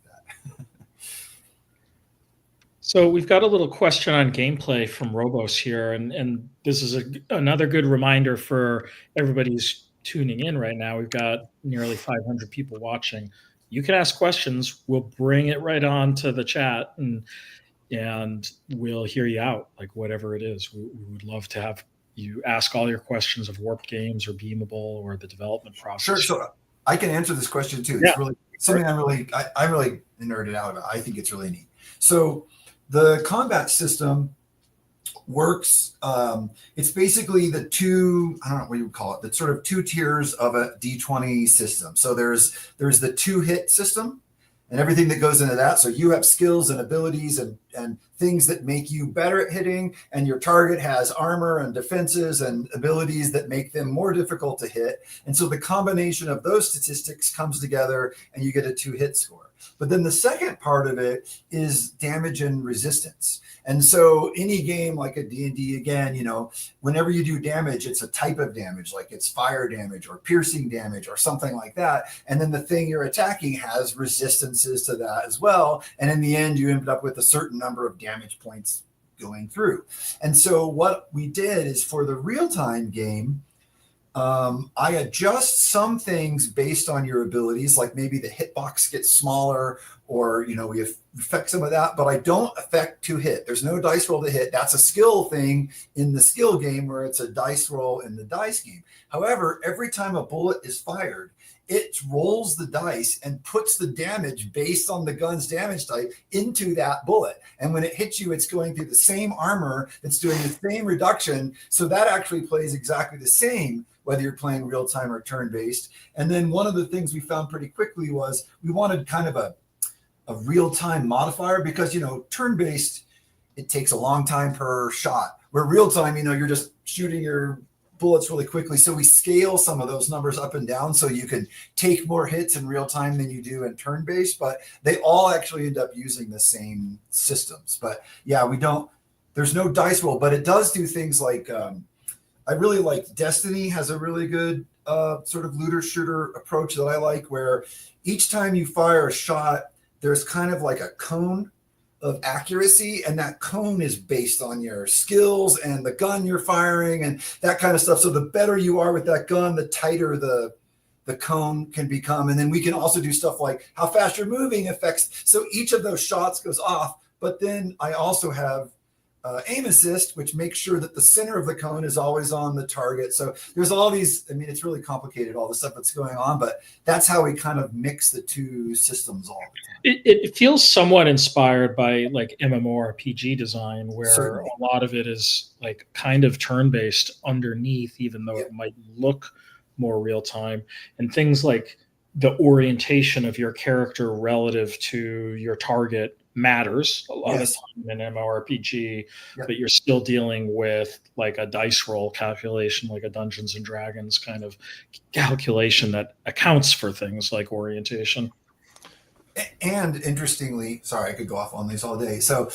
So we've got a little question on gameplay from Robos here, and this is another good reminder for everybody who's tuning in right now. We've got nearly 500 people watching. You can ask questions. We'll bring it right on to the chat, and we'll hear you out, like whatever it is. We would love to have you ask all your questions of Warped Games or Beamable or the development process. Sure. So I can answer this question too. Yeah. It's really something I'm really nerded out about. I think it's really neat. So the combat system works. It's basically the two, I don't know what you would call it, the sort of two tiers of a D20 system. So there's the 2-hit system and everything that goes into that. So you have skills and abilities and things that make you better at hitting, and your target has armor and defenses and abilities that make them more difficult to hit. And so the combination of those statistics comes together and you get a 2-hit score. But then the second part of it is damage and resistance. And so any game like a D&D, again, whenever you do damage, it's a type of damage, like it's fire damage or piercing damage or something like that. And then the thing you're attacking has resistances to that as well. And in the end, you end up with a certain number of damage points going through. And so what we did is, for the real-time game, I adjust some things based on your abilities, like maybe the hitbox gets smaller, or we affect some of that, but I don't affect 2-hit. There's no dice roll to hit. That's a skill thing in the skill game, where it's a dice roll in the dice game. However, every time a bullet is fired, it rolls the dice and puts the damage based on the gun's damage type into that bullet. And when it hits you, it's going through the same armor that's doing the same reduction. So that actually plays exactly the same, whether you're playing real time or turn-based. And then one of the things we found pretty quickly was we wanted kind of a real-time modifier, because, turn-based, it takes a long time per shot. Where real-time, you're just shooting your bullets really quickly. So we scale some of those numbers up and down so you can take more hits in real time than you do in turn-based, but they all actually end up using the same systems. But yeah, there's no dice roll, but it does do things like, I really like Destiny has a really good sort of looter shooter approach that I like, where each time you fire a shot, there's kind of like a cone of accuracy, and that cone is based on your skills and the gun you're firing and that kind of stuff. So the better you are with that gun, the tighter the cone can become. And then we can also do stuff like how fast you're moving affects. So each of those shots goes off. But then I also have aim assist, which makes sure that the center of the cone is always on the target. So there's all these, it's really complicated, all the stuff that's going on, but that's how we kind of mix the two systems all the time. It feels somewhat inspired by like MMORPG design, where Certainly. a lot of it is like kind of turn-based underneath, even though it might look more real-time, and things like the orientation of your character relative to your target matters a lot of time in MMORPG, but you're still dealing with like a dice roll calculation, like a Dungeons and Dragons kind of calculation that accounts for things like orientation. And interestingly, sorry, I could go off on these all day. So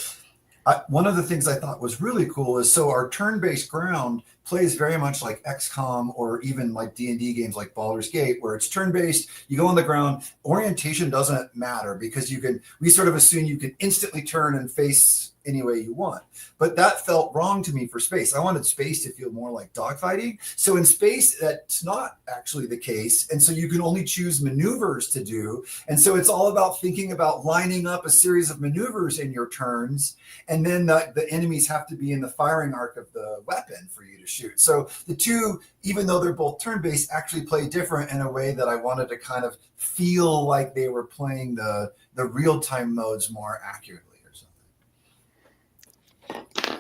one of the things I thought was really cool is, so our turn-based ground plays very much like XCOM or even like D&D games like Baldur's Gate, where it's turn-based, you go on the ground, orientation doesn't matter, because we sort of assume you can instantly turn and face any way you want. But that felt wrong to me for space. I wanted space to feel more like dogfighting. So in space, that's not actually the case. And so you can only choose maneuvers to do. And so it's all about thinking about lining up a series of maneuvers in your turns. And then the enemies have to be in the firing arc of the weapon for you to shoot. So the two, even though they're both turn-based, actually play different in a way that I wanted to kind of feel like they were playing the real-time modes more accurately.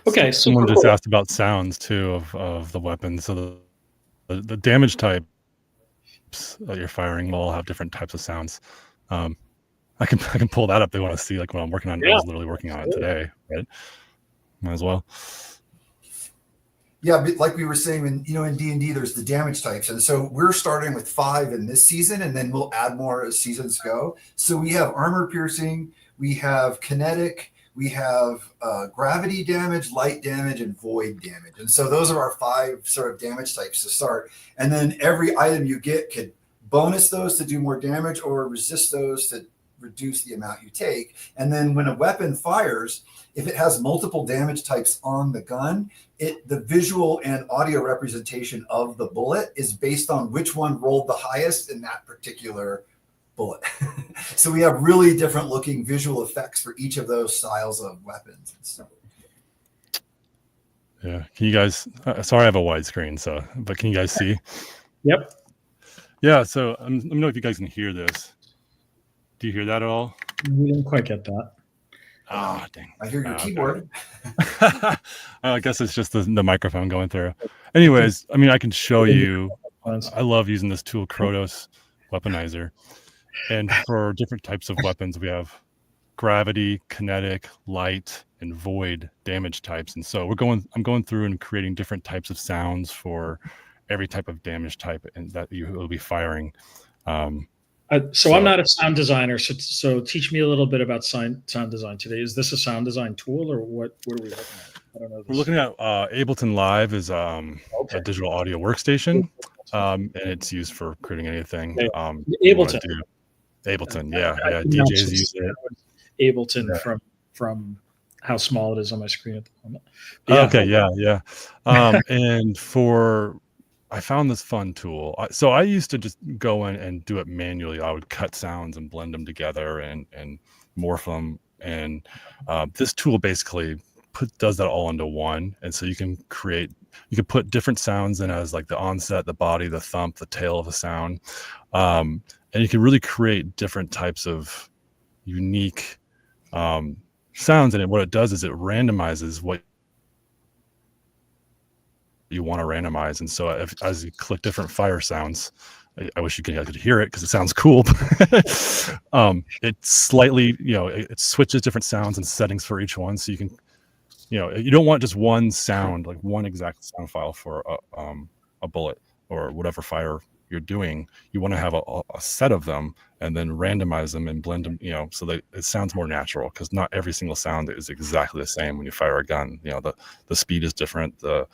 Okay, someone just asked about sounds too of the weapons. So the damage types that you're firing will have different types of sounds. I can pull that up. They want to see like what I'm working on. Yeah. I was literally working on it today, right? Might as well. Yeah, but like we were saying, in D&D, there's the damage types, and so we're starting with 5 in this season, and then we'll add more as seasons go. So we have armor piercing, we have kinetic, we have gravity damage, light damage, and void damage. And so those are our 5 sort of damage types to start. And then every item you get could bonus those to do more damage or resist those to reduce the amount you take. And then when a weapon fires, if it has multiple damage types on the gun, the visual and audio representation of the bullet is based on which one rolled the highest in that particular bullet. So we have really different looking visual effects for each of those styles of weapons and stuff. Yeah. Can you guys, sorry, I have a widescreen, but can you guys see? Yep. Yeah. So let me know if you guys can hear this. Do you hear that at all? We didn't quite get that. Ah, dang. I hear your keyboard. I guess it's just the microphone going through. Anyways, I mean, I can show you. I love using this tool, Krotos Weaponizer. And for different types of weapons, we have gravity, kinetic, light, and void damage types. And so I'm going through and creating different types of sounds for every type of damage type and that you will be firing. So I'm not a sound designer. So teach me a little bit about sound design today. Is this a sound design tool or what are we looking at? I don't know. We're looking at Ableton Live is a digital audio workstation, and it's used for creating anything. Ableton. Ableton, yeah. DJs use it. Ableton from how small it is on my screen at the moment. Yeah. And I found this fun tool. So I used to just go in and do it manually. I would cut sounds and blend them together and morph them. And this tool basically does that all into one. And so you can put different sounds in as like the onset, the body, the thump, the tail of a sound. And you can really create different types of unique sounds. And what it does is it randomizes what you want to randomize. And so as you click different fire sounds, I wish you could hear it because it sounds cool. It slightly, it switches different sounds and settings for each one. So you can, you don't want just one sound, like one exact sound file for a bullet or whatever fire you're doing. You want to have a set of them and then randomize them and blend them, so that it sounds more natural, because not every single sound is exactly the same when you fire a gun. The speed is different, the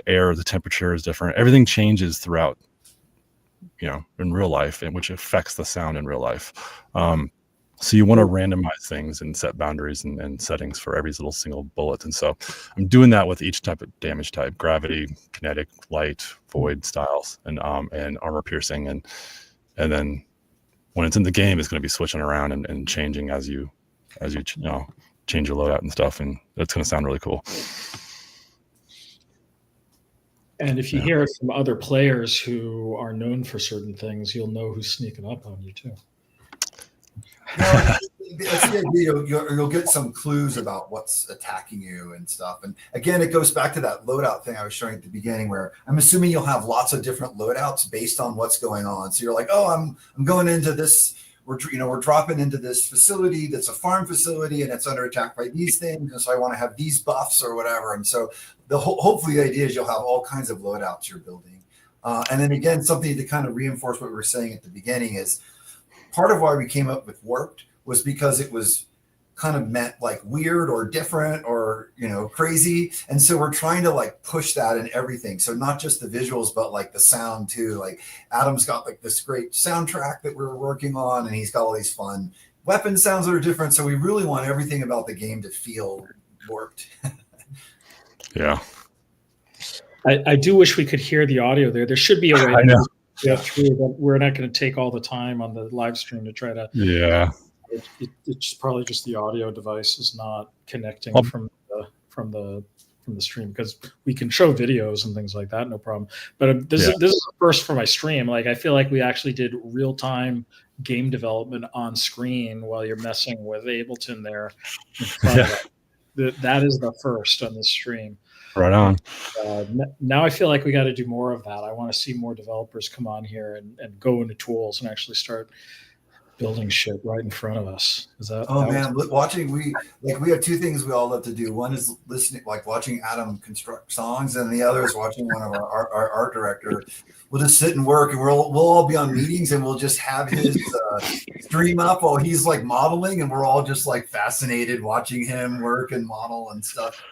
air, the temperature is different. Everything changes throughout, in real life, and which affects the sound in real life. So you want to randomize things and set boundaries and settings for every little single bullet. And so I'm doing that with each type of damage type: gravity, kinetic, light, void styles, and armor piercing. And then when it's in the game, it's going to be switching around and changing as you change your loadout and stuff. And it's going to sound really cool. And if you hear it from other players who are known for certain things, you'll know who's sneaking up on you too. Well, it's the idea. You'll get some clues about what's attacking you and stuff. And again, it goes back to that loadout thing I was showing at the beginning, where I'm assuming you'll have lots of different loadouts based on what's going on. So you're like, oh, I'm going into this. We're dropping into this facility that's a farm facility and it's under attack by these things, and so I want to have these buffs or whatever. And so hopefully the idea is you'll have all kinds of loadouts you're building. And then again, something to kind of reinforce what we were saying at the beginning is part of why we came up with Warped was because it was kind of meant like weird or different or, crazy. And so we're trying to like push that in everything. So not just the visuals, but like the sound too. Like Adam's got like this great soundtrack that we're working on, and he's got all these fun weapon sounds that are different. So we really want everything about the game to feel warped. Yeah. I do wish we could hear the audio there. There should be a way I know. to go through, but we're not going to take all the time on the live stream to try to. Yeah. It's probably just the audio device is not connecting Well, from the stream, because we can show videos and things like that, no problem. But this Yeah. is the first for my stream. Like, I feel like we actually did real time game development on screen while you're messing with Ableton there in front of us. That is the first on this stream. Right on. Now I feel like we got to do more of that. I want to see more developers come on here and go into tools and actually start building shit right in front of us. Watching, we have two things we all love to do. One is listening, like watching Adam construct songs, and the other is watching one of our art director. We'll just sit and work, and we'll all be on meetings, and we'll just have his stream up while he's like modeling, and we're all just like fascinated watching him work and model and stuff.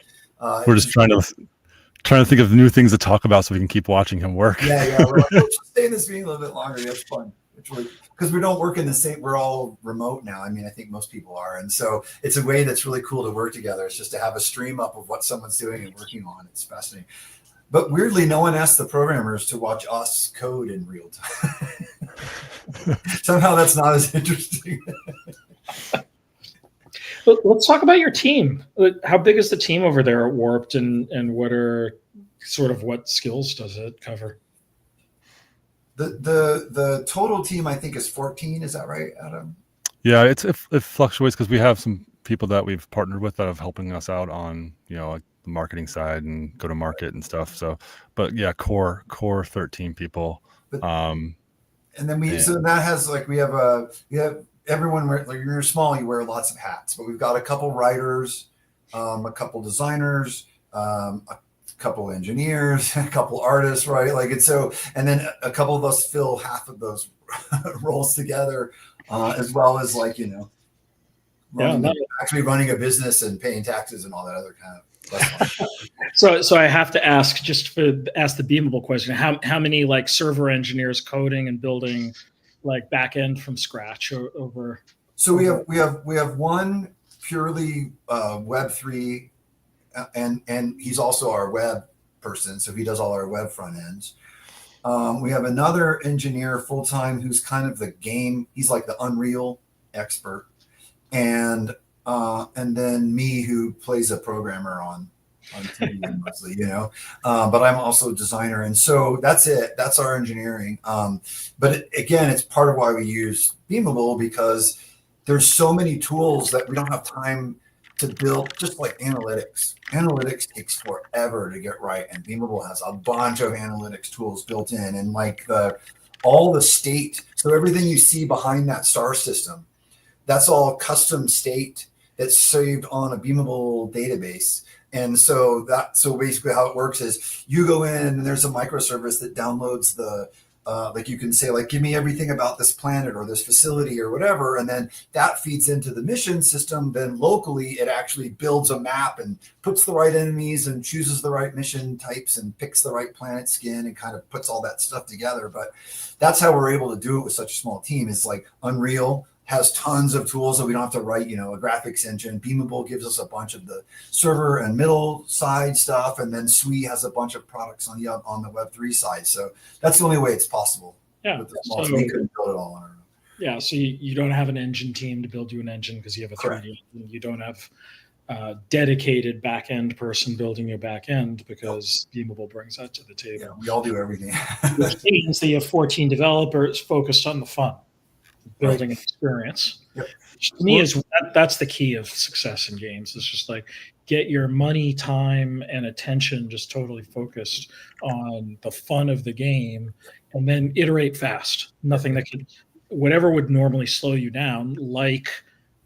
We're just trying to think of new things to talk about so we can keep watching him work. Yeah. We're like, let's just stay in this meeting a little bit longer. That's fun. Because we don't work in the same, we're all remote now. I mean, I think most people are. And so it's a way that's really cool to work together. It's just to have a stream up of what someone's doing and working on. It's fascinating. But weirdly, no one asked the programmers to watch us code in real time. Somehow that's not as interesting. Let's talk about your team. How big is the team over there at Warped, and what skills does it cover? The total team, I think, is 14. Is that right, Adam? Yeah, it fluctuates because we have some people that we've partnered with that are helping us out on, like the marketing side and go to market and stuff. So, but yeah, core 13 people. And then so that has we have everyone, like you're small, you wear lots of hats, but we've got a couple writers, a couple designers, a couple engineers, a couple artists, right? And then a couple of us fill half of those roles together, as well as actually running a business and paying taxes and all that other kind of stuff. So I have to ask the Beamable question: how many server engineers coding and building back end from scratch over? So we have one purely Web3. And he's also our web person, so he does all our web front ends. We have another engineer full time who's kind of the game. He's like the Unreal expert, and then me, who plays a programmer on TV mostly, But I'm also a designer, and so that's it. That's our engineering. But again, it's part of why we use Beamable, because there's so many tools that we don't have time to build. Just like analytics takes forever to get right, and Beamable has a bunch of analytics tools built in, and all the state. So everything you see behind that star system, that's all custom state that's saved on a Beamable database. And so basically how it works is you go in and there's a microservice that downloads the you can say give me everything about this planet or this facility or whatever, and then that feeds into the mission system. Then locally it actually builds a map and puts the right enemies and chooses the right mission types and picks the right planet skin and kind of puts all that stuff together. But that's how we're able to do it with such a small team. It's Unreal has tons of tools that we don't have to write, a graphics engine. Beamable gives us a bunch of the server and middle side stuff, and then Sui has a bunch of products on the Web3 side. So that's the only way it's possible. Yeah, with the small team. We couldn't build it all on our own. Yeah, so you don't have an engine team to build you an engine because you have a 3D. Correct. You don't have a dedicated back end person building your back end because Beamable brings that to the table. Yeah, we all do everything. Which means that you have 14 developers focused on the fun. Building an experience. Yep. Which to me that's the key of success in games. It's just get your money, time, and attention just totally focused on the fun of the game, and then iterate fast. Nothing that whatever would normally slow you down, like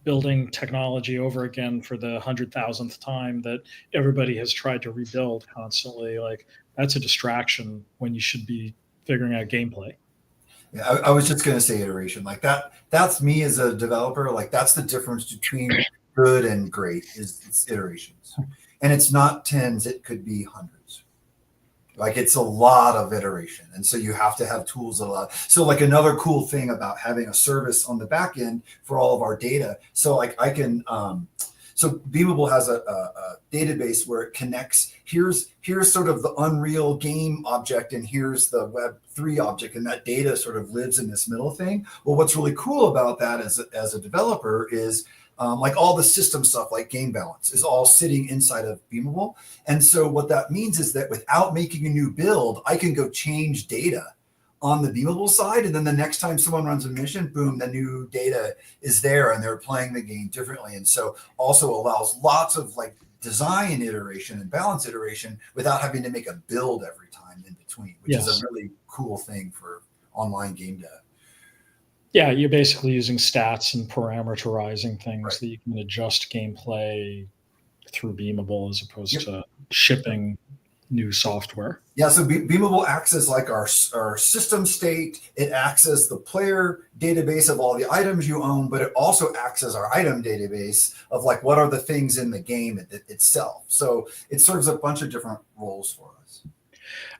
building technology over again for the 100,000th time that everybody has tried to rebuild constantly. That's a distraction when you should be figuring out gameplay. Yeah, I was just going to say iteration. That's me as a developer. That's the difference between good and great is it's iterations. And it's not tens, it could be hundreds. It's a lot of iteration. And so you have to have tools a lot. So another cool thing about having a service on the back end for all of our data. So I can So Beamable has a database where it connects. Here's sort of the Unreal game object, and here's the Web3 object, and that data sort of lives in this middle thing. Well, what's really cool about that as a developer is like all the system stuff, like game balance, is all sitting inside of Beamable. And so what that means is that without making a new build, I can go change data on the Beamable side, and then the next time someone runs a mission, boom, the new data is there, and they're playing the game differently. And so also allows lots of like design iteration and balance iteration without having to make a build every time in between, which is a really cool thing for online game dev. Yeah, you're basically using stats and parameterizing things that you can adjust gameplay through Beamable as opposed to shipping new software. Yeah, so Beamable acts as like our system state. It acts as the player database of all the items you own, but it also acts as our item database of like what are the things in the game itself. So it serves a bunch of different roles for us.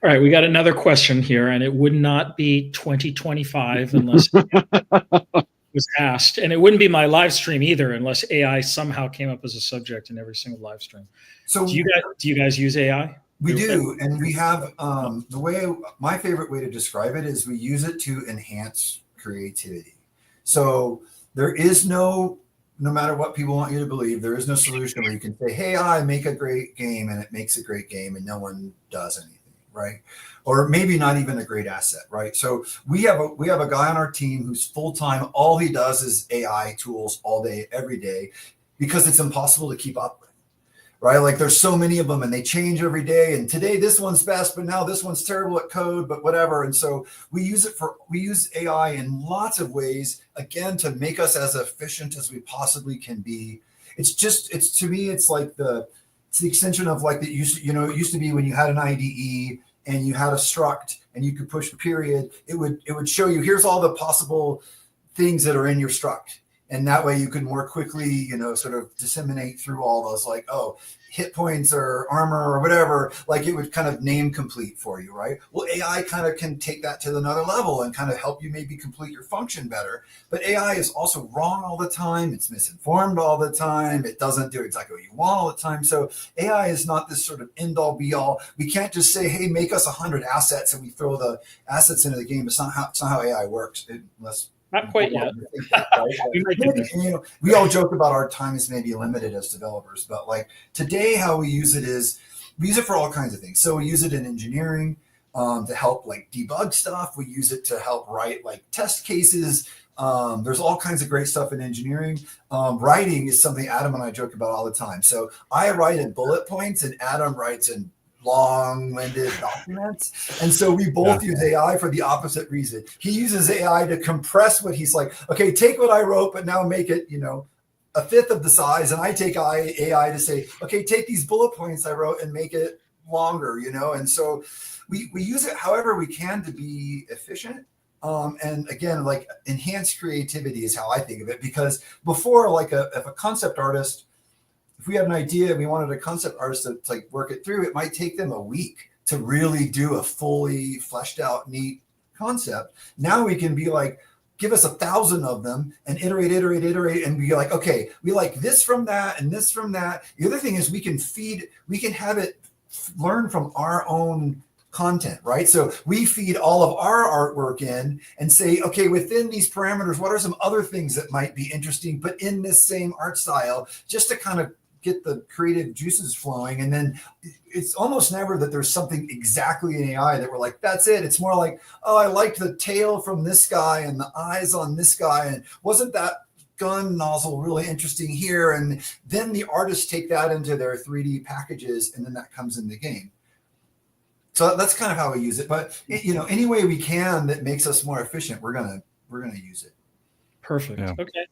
All right, we got another question here, and it would not be 2025 unless it was asked, and it wouldn't be my live stream either unless AI somehow came up as a subject in every single live stream. So do you guys use AI? We do, and we have my favorite way to describe it is we use it to enhance creativity. So there is no matter what people want you to believe, there is no solution where you can say, hey, I make a great game, and it makes a great game, and no one does anything, right? Or maybe not even a great asset, right? So we have a guy on our team who's full-time. All he does is AI tools all day, every day, because it's impossible to keep up with. Right? Like there's so many of them and they change every day. And today this one's best, but now this one's terrible at code, but whatever. And so we use AI in lots of ways, again, to make us as efficient as we possibly can be. To me, it's the extension of like it used to be when you had an IDE and you had a struct and you could push period, it would show you, here's all the possible things that are in your struct. And that way you can more quickly, sort of disseminate through all those, like, oh, hit points or armor or whatever, like it would kind of name complete for you, right? Well, AI kind of can take that to another level and kind of help you maybe complete your function better. But AI is also wrong all the time. It's misinformed all the time. It doesn't do exactly what you want all the time. So AI is not this sort of end all be all. We can't just say, hey, make us 100 assets and we throw the assets into the game. It's not how AI works, unless not quite yet. We all joke about our time is maybe limited as developers, but like today, how we use it is we use it for all kinds of things. So we use it in engineering to help like debug stuff. We use it to help write like test cases. There's all kinds of great stuff in engineering. Writing is something Adam and I joke about all the time. So I write in bullet points and Adam writes in long-winded documents. And so we both use AI for the opposite reason. He uses AI to compress what he's like, okay, take what I wrote, but now make it, a fifth of the size. And I take AI to say, okay, take these bullet points I wrote and make it longer, And so we use it however we can to be efficient. And again, like enhanced creativity is how I think of it, because before, like if a concept artist, if we had an idea and we wanted a concept artist to like work it through, it might take them a week to really do a fully fleshed out, neat concept. Now we can be like, give us 1,000 of them and iterate, and be like, okay, we like this from that and this from that. The other thing is we can have it learn from our own content, right? So we feed all of our artwork in and say, okay, within these parameters, what are some other things that might be interesting, but in this same art style, just to kind of get the creative juices flowing. And then it's almost never that there's something exactly in AI that we're like, that's it. It's more like, oh, I liked the tail from this guy and the eyes on this guy. And wasn't that gun nozzle really interesting here? And then the artists take that into their 3D packages, and then that comes in the game. So that's kind of how we use it. But any way we can that makes us more efficient, we're gonna use it. Perfect. Yeah. Okay.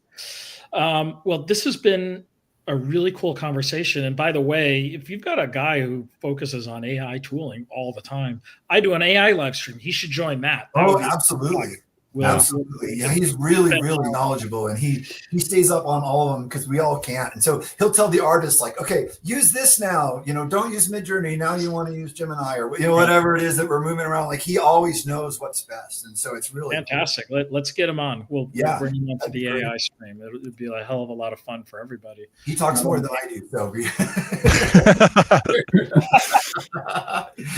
Well, this has been a really cool conversation. And by the way, if you've got a guy who focuses on AI tooling all the time, I do an AI live stream. He should join that. Oh, absolutely. Absolutely. Yeah, he's really, really knowledgeable, and he stays up on all of them because we all can't. And so he'll tell the artists, like, okay, use this now. Don't use Midjourney. Now you want to use Gemini, or whatever it is that we're moving around. Like, he always knows what's best, and so it's really fantastic. Cool. Let's get him on. We'll bring him onto the AI stream. It'll be a hell of a lot of fun for everybody. He talks more than I do, so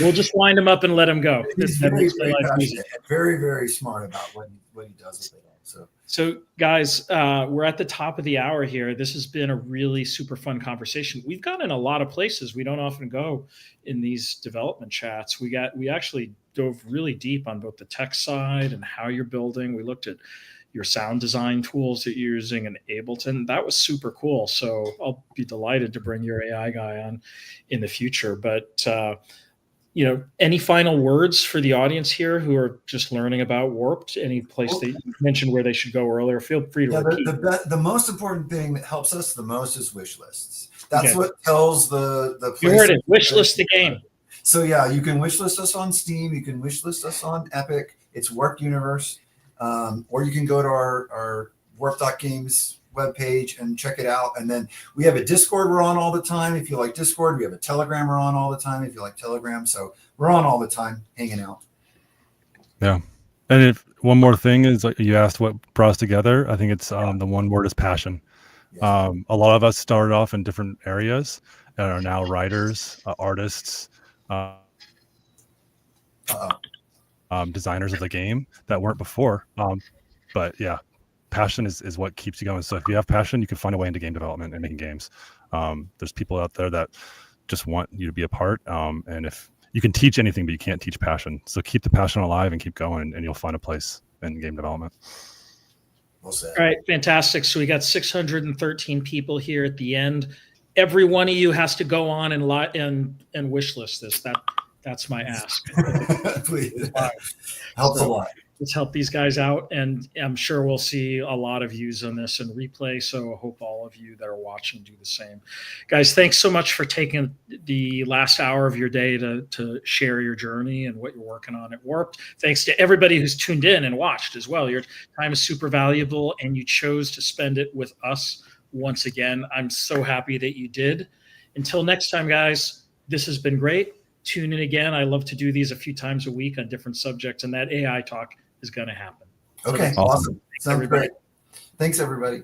we'll just wind him up and let him go. He's very, very passionate and very, very smart about what he does with it all. So guys, we're at the top of the hour here. This has been a really super fun conversation. We've gone in a lot of places we don't often go in these development chats. We actually dove really deep on both the tech side and how you're building. We looked at your sound design tools that you're using in Ableton. That was super cool. So I'll be delighted to bring your AI guy on in the future. But any final words for the audience here who are just learning about Warped? Any place that you mentioned where they should go earlier? Feel free to repeat. The most important thing that helps us the most is wish lists. That's what tells the place. You heard it. Wish list the game. So yeah, you can wish list us on Steam. You can wish list us on Epic. It's Warped Universe. Or you can go to our Warp.Games webpage and check it out. And then we have a Discord we're on all the time. If you like Discord, we have a Telegram we're on all the time. If you like Telegram, so we're on all the time hanging out. Yeah. And if one more thing is, you asked what brought us together. I think it's the one word is passion. Yes. A lot of us started off in different areas and are now writers, artists, designers of the game that weren't before. But yeah, passion is what keeps you going. So if you have passion, you can find a way into game development and making games. There's people out there that just want you to be a part. And if you can teach anything, but you can't teach passion. So keep the passion alive and keep going, and you'll find a place in game development. Well said. All right, fantastic. So we got 613 people here at the end. Every one of you has to go on and wish list this. That's my ask. Please. Helps a lot. Let's help these guys out, and I'm sure we'll see a lot of views on this in replay, so I hope all of you that are watching do the same. Guys, thanks so much for taking the last hour of your day to share your journey and what you're working on at Warped. Thanks to everybody who's tuned in and watched as well. Your time is super valuable, and you chose to spend it with us once again. I'm so happy that you did. Until next time, guys, this has been great. Tune in again. I love to do these a few times a week on different subjects, and that AI talk is going to happen. Okay, awesome. Sounds great. Thanks, everybody.